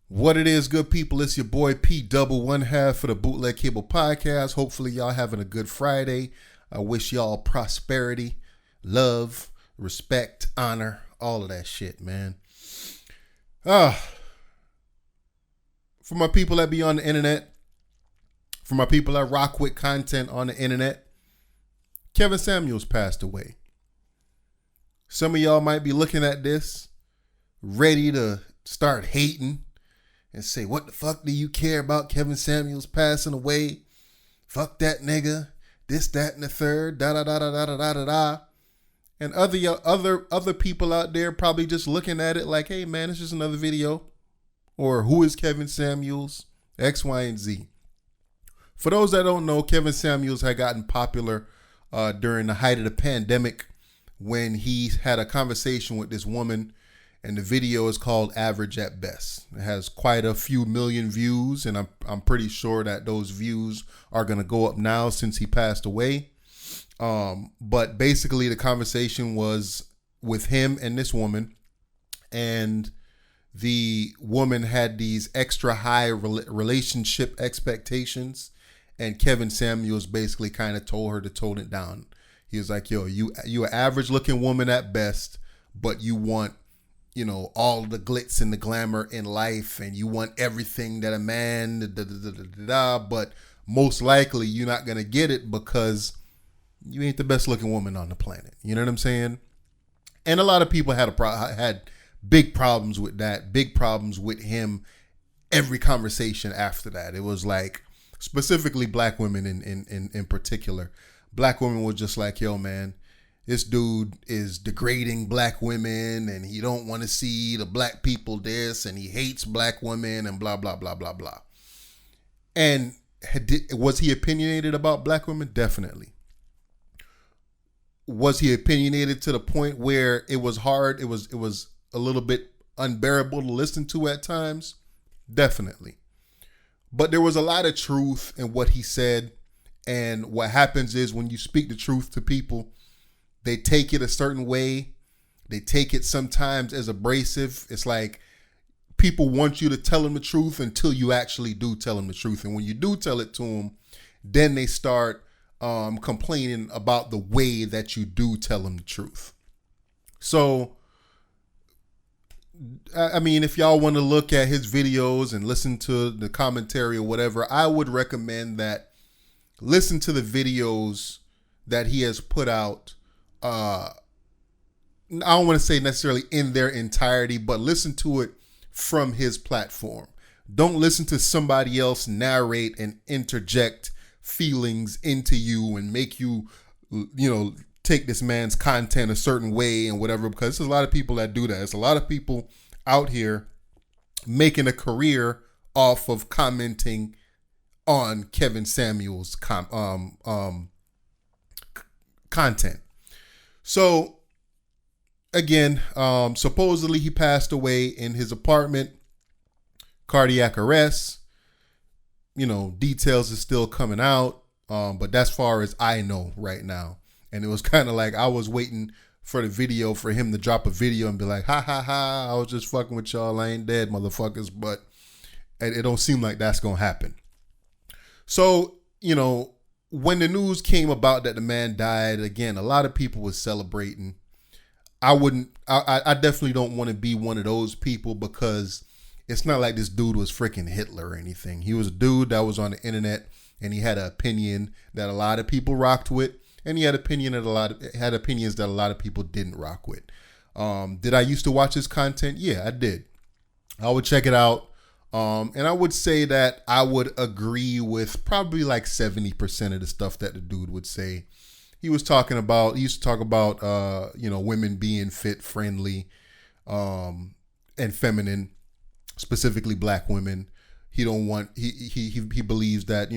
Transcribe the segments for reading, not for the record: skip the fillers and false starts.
What it is, good people, it's your boy P double one half for the Bootleg Cable Podcast. Hopefully y'all having a good Friday. I wish y'all prosperity, love, respect, honor, all of that shit, man. For my people that be on the internet, for my people that rock with content on the internet, Kevin Samuels passed away. Some of y'all might be looking at this, ready to start hating and say, what the fuck do you care about Kevin Samuels passing away? Fuck that nigga. This, that, and the third. Da da da da da da da da da. And other people out there probably just looking at it like, hey man, it's just another video. Or who is Kevin Samuels? X, Y, and Z. For those that don't know, Kevin Samuels had gotten popular during the height of the pandemic when he had a conversation with this woman. And the video is called Average at Best. It has quite a few million views, and I'm pretty sure that those views are going to go up now since he passed away. But basically the conversation was with him and this woman, and the woman had these extra high relationship expectations, and Kevin Samuels basically kind of told her to tone it down. He was like, yo, you an average looking woman at best, but you want, you know, all the glitz and the glamour in life, and you want everything that a man, but most likely you're not going to get it because you ain't the best looking woman on the planet. You know what I'm saying? And a lot of people had big problems with that, big problems with him. Every conversation after that, it was like, specifically black women in particular, black women were just like, yo, man, this dude is degrading black women and he don't want to see the black people this and he hates black women and blah, blah, blah, blah, blah. And was he opinionated about black women? Definitely. Was he opinionated to the point where it was hard? It was a little bit unbearable to listen to at times? Definitely. But there was a lot of truth in what he said. And what happens is when you speak the truth to people, they take it a certain way. They take it sometimes as abrasive. It's like people want you to tell them the truth until you actually do tell them the truth. And when you do tell it to them, then they start complaining about the way that you do tell them the truth. So, I mean, if y'all want to look at his videos and listen to the commentary or whatever, I would recommend that listen to the videos that he has put out. I don't want to say necessarily in their entirety, but listen to it from his platform. Don't listen to somebody else narrate and interject feelings into you and make you, take this man's content a certain way and whatever, because there's a lot of people that do that. There's a lot of people out here making a career off of commenting on Kevin Samuels' content. So, again, supposedly he passed away in his apartment, cardiac arrest. Details is still coming out, but that's far as I know right now. And it was kind of like I was waiting for the video for him to drop a video and be like, ha, ha, ha, I was just fucking with y'all. I ain't dead, motherfuckers. But it don't seem like that's going to happen. So, when the news came about that the man died, again, a lot of people were celebrating. I definitely don't want to be one of those people because it's not like this dude was freaking Hitler or anything. He was a dude that was on the internet and he had an opinion that a lot of people rocked with, and he had opinions that a lot of people didn't rock with. Did I used to watch his content? Yeah, I did. I would check it out. And I would say that I would agree with probably like 70% of the stuff that the dude would say. He used to talk about, women being fit, friendly, and feminine, specifically black women. He believes that,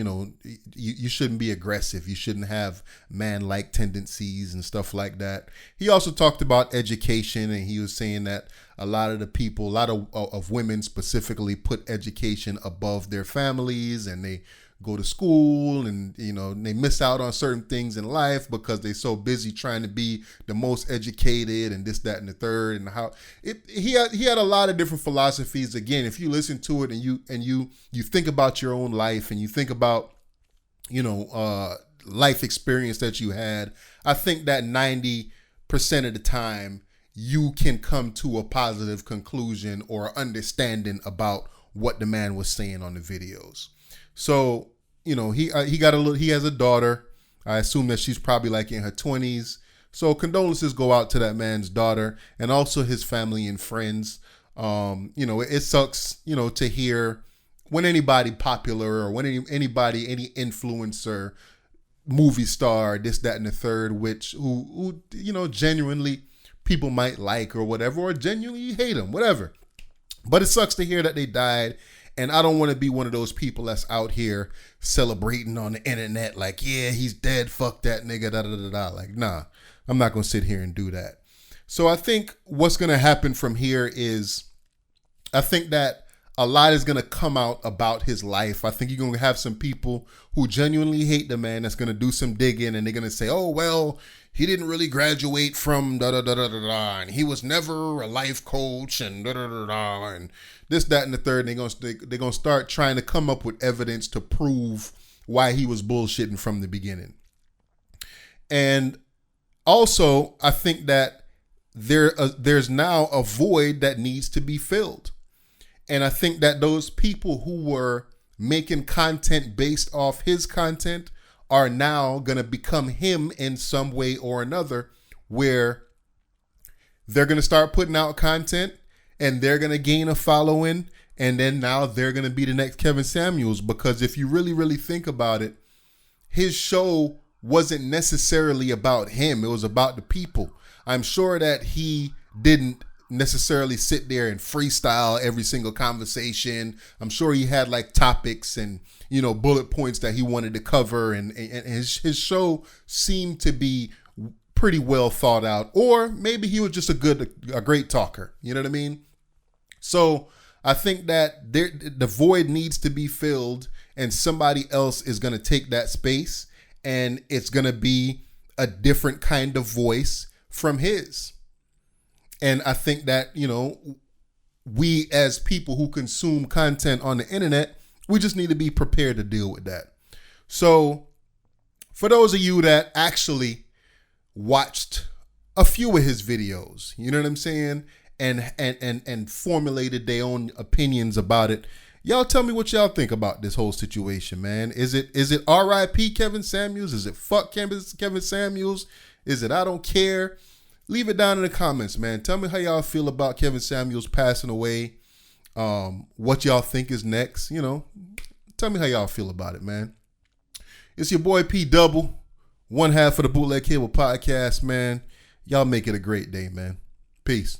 you shouldn't be aggressive. You shouldn't have man-like tendencies and stuff like that. He also talked about education, and he was saying that a lot of women specifically put education above their families, and they go to school, and they miss out on certain things in life because they're so busy trying to be the most educated and this, that, and the third. And how he had a lot of different philosophies. Again, if you listen to it and you think about your own life and you think about life experience that you had, I think that 90% of the time you can come to a positive conclusion or understanding about what the man was saying on the videos. So, he has a daughter. I assume that she's probably like in her 20s. So condolences go out to that man's daughter and also his family and friends. It sucks, to hear when anybody popular or when any influencer, movie star, this, that, and the third, who genuinely people might like or whatever, or genuinely hate them, whatever. But it sucks to hear that they died. And I don't want to be one of those people that's out here celebrating on the internet like, yeah, he's dead, fuck that nigga, da da da da. Like, nah, I'm not going to sit here and do that. So I think what's going to happen from here is, I think that a lot is going to come out about his life. I think you're going to have some people who genuinely hate the man that's going to do some digging, and they're going to say, oh, well, he didn't really graduate from da da da da da da, and he was never a life coach, and da da da da, and this, that, and the third. And they're gonna start trying to come up with evidence to prove why he was bullshitting from the beginning. And also, I think that there's now a void that needs to be filled. And I think that those people who were making content based off his content are now going to become him in some way or another, where they're going to start putting out content and they're going to gain a following. And then now they're going to be the next Kevin Samuels. Because if you really, really think about it, his show wasn't necessarily about him. It was about the people. I'm sure that he didn't necessarily sit there and freestyle every single conversation. I'm sure he had like topics and bullet points that he wanted to cover, and his show seemed to be pretty well thought out. Or maybe he was just a great talker. You know what I mean? So I think that the void needs to be filled, and somebody else is going to take that space, and it's going to be a different kind of voice from his. And I think that, we as people who consume content on the internet, we just need to be prepared to deal with that. So for those of you that actually watched a few of his videos, you know what I'm saying, and formulated their own opinions about it, y'all tell me what y'all think about this whole situation, man. Is it R.I.P. Kevin Samuels? Is it fuck Kevin Samuels? Is it I don't care? Leave it down in the comments, man. Tell me how y'all feel about Kevin Samuels passing away. What y'all think is next. Tell me how y'all feel about it, man. It's your boy P Double, one half of the Bootleg Cable Podcast, man. Y'all make it a great day, man. Peace.